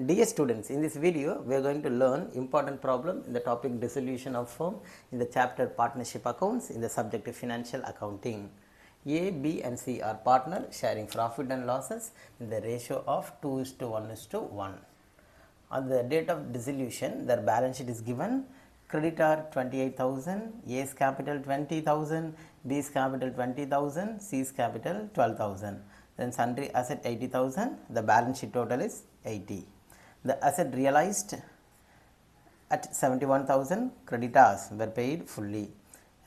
Dear students, in this video we are going to learn important problem in the topic dissolution of firm in the chapter partnership accounts in the subject of financial accounting. A, B and C are partner sharing profit and losses in the ratio of 2:1:1. On the date of dissolution, their balance sheet is given. Creditor 28,000, A's capital 20,000, B's capital 20,000, C's capital 12,000. Then sundry asset 80,000, the balance sheet total is 80. The asset realized at 71,000, creditors were paid fully.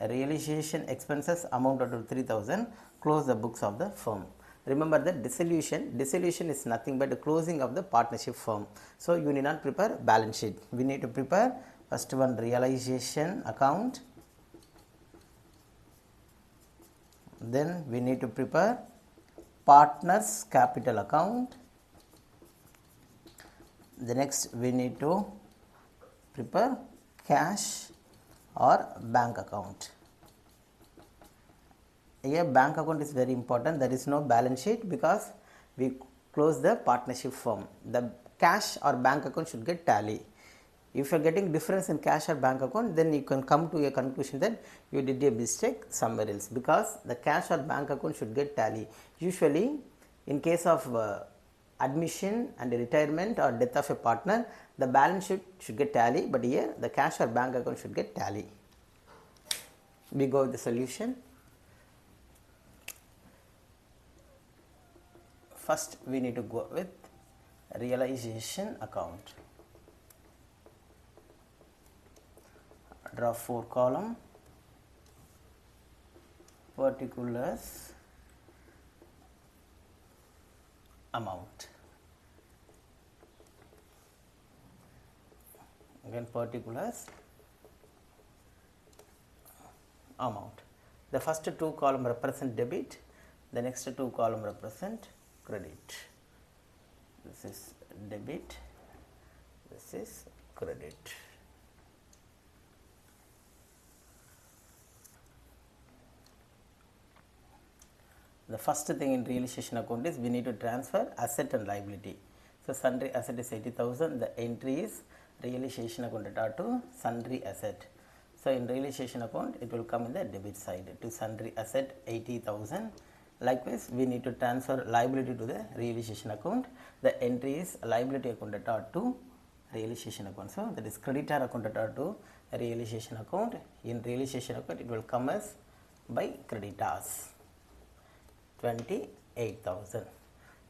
Realization expenses amounted to 3,000, close the books of the firm. Remember that dissolution is nothing but the closing of the partnership firm. So you need not prepare balance sheet. We need to prepare first one realization account. Then we need to prepare partners capital account. The next we need to prepare cash or bank account. Here bank account is very important. There is no balance sheet because we close the partnership firm. The cash or bank account should get tally. If you are getting difference in cash or bank account, then you can come to a conclusion that you did a mistake somewhere else, because the cash or bank account should get tally. Usually in case of admission and retirement or death of a partner, the balance sheet should get tally, but here the cash or bank account should get tally. We go with the solution. First we need to go with realization account. Draw 4 column, particulars, amount. Again particulars, amount. The first 2 column represent debit, the next 2 column represent credit. This is debit, this is credit. The first thing in realization account is we need to transfer asset and liability. So sundry asset is 80,000, the entry is realization account to sundry asset. So in realization account it will come in the debit side to sundry asset 80,000. Likewise we need to transfer liability to the realization account. The entry is liability account to realization account. So that is creditor account to realization account. In realization account it will come as by creditors 28,000.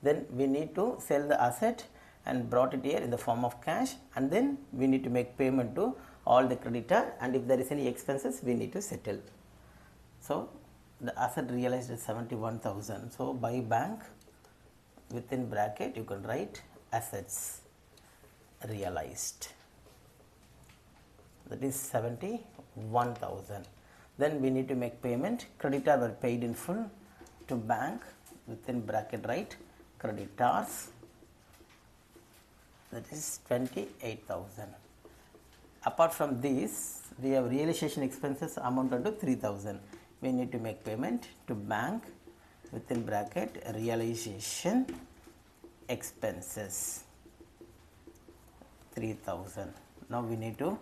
Then we need to sell the asset and brought it here in the form of cash, and then we need to make payment to all the creditor, and if there is any expenses we need to settle. So the asset realized is 71,000. So by bank, within bracket you can write assets realized, that is 71,000. Then we need to make payment. Creditor were paid in full to bank, within bracket write creditors, that is 28,000. Apart from this we have realization expenses amounted to 3,000. We need to make payment to bank, within bracket realization expenses 3,000. Now we need to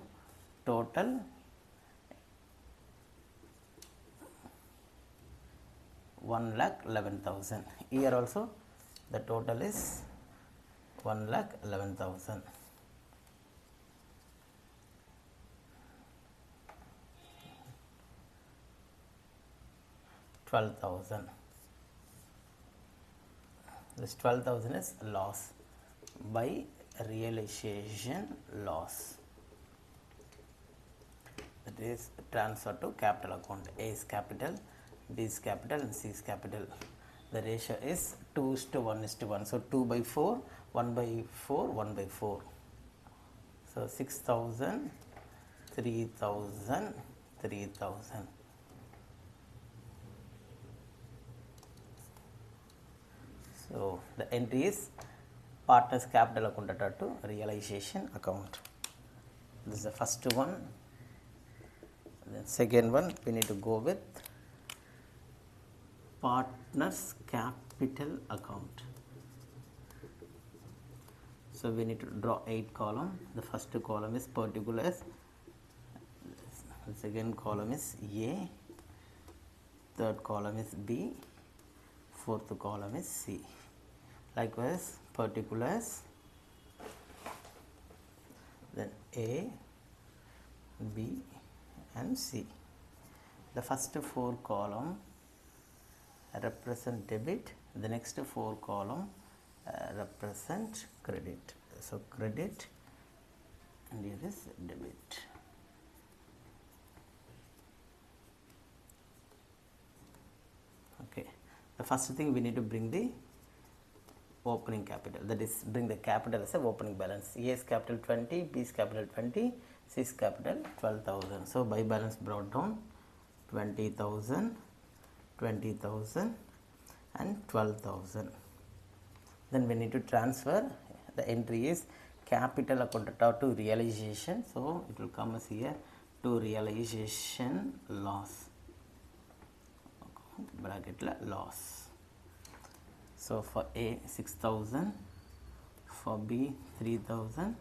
total 1,11,000. Here also the total is 1,11,000. This 12,000 is loss by realization loss. That is transfer to capital account. A's capital, B's capital and C's capital. The ratio is 2:1:1. So 2/4, 1/4, 1/4. So 6,000, 3,000, 3,000. So the entry is partners capital account to realization account. This is the first one. Then second one we need to go with partners capital account. So we need to draw 8 column. The first column is particulars, the second column is A, third column is B, fourth column is C. Likewise, particulars, then A, B and C. The first 4 column represent debit, the next 4 column represent credit. So credit and here is debit. Okay, the first thing we need to bring the opening capital, that is bring the capital as a opening balance. A is capital 20, B is capital 20, C is capital 12,000. So by balance brought down 20,000, 20,000 and 12,000. Then we need to transfer, the entry is capital account to realization. So it will come as here to realization loss, bracket loss. So for A 6,000, for B 3,000,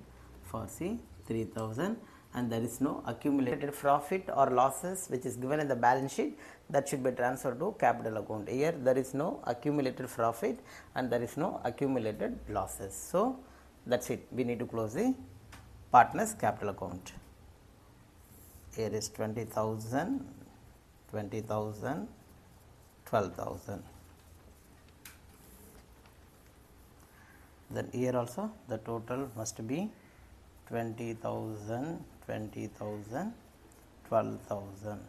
for C 3,000, and there is no accumulated profit or losses which is given in the balance sheet, that should be transferred to capital account. Here there is no accumulated profit and there is no accumulated losses. So that's it, we need to close the partners capital account. Here is 20,000, 20,000, 12,000. Then here also the total must be 20,000, 20,000, 12,000.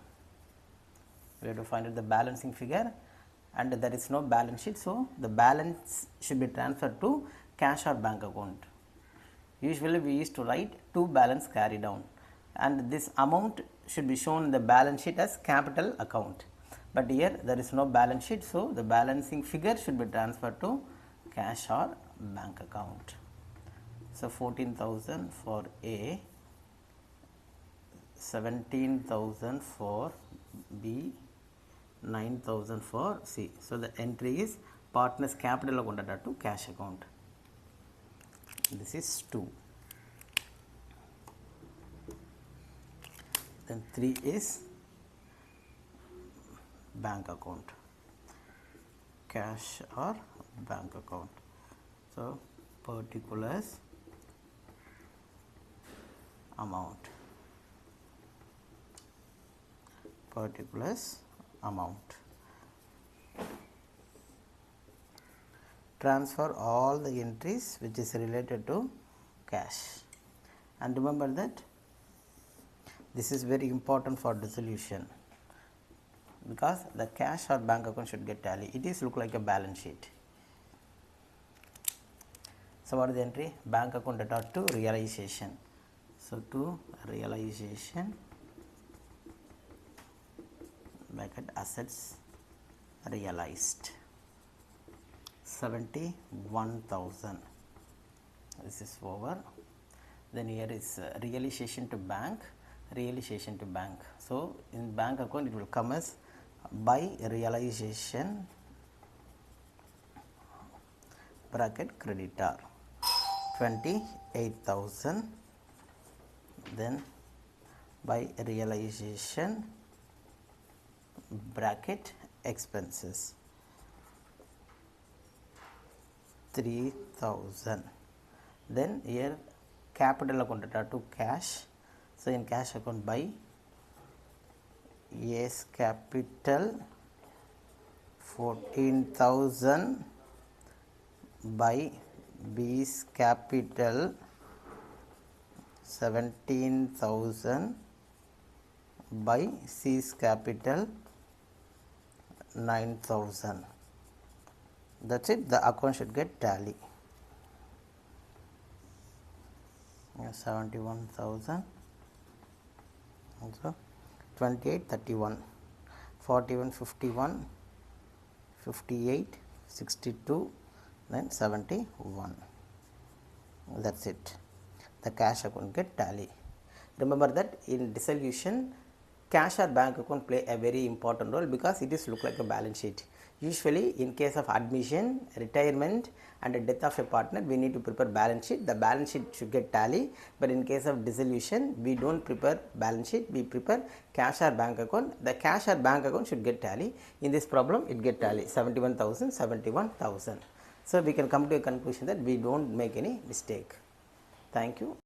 We have to find out the balancing figure and there is no balance sheet. So the balance should be transferred to cash or bank account. Usually we used to write to balance carry down and this amount should be shown in the balance sheet as capital account. But here there is no balance sheet, so the balancing figure should be transferred to cash or bank account. So 14,000 for A, 17,000 for B, 9,000 for C. So the entry is partners capital account to cash account. This is 2. Then 3 is bank account, cash or bank account. So particulars, amount, particulars, amount. Transfer all the entries which is related to cash, and remember that this is very important for dissolution because the cash or bank account should get tally. It is look like a balance sheet. So what is the entry? Bank account data to realization. So to realization, bracket assets realized 71,000. This is over. Then here is realization to bank, realization to bank. So in bank account it will come as by realization bracket creditor 28,000, then by realization bracket expenses 3,000. Then here capital account data to cash. So in cash account by A's capital 14,000 by B's capital 17,000 by C's capital 9,000. That's it, the account should get tally. 71,000, also 28, 31, 41, 51, 58, 62, then 71. That's it, the cash account get tally. Remember that in dissolution, cash or bank account play a very important role because it is look like a balance sheet. Usually in case of admission, retirement and death of a partner, we need to prepare balance sheet. The balance sheet should get tally, but in case of dissolution, we don't prepare balance sheet, we prepare cash or bank account. The cash or bank account should get tally. In this problem, it get tally 71,000, 71,000. So we can come to a conclusion that we don't make any mistake. Thank you.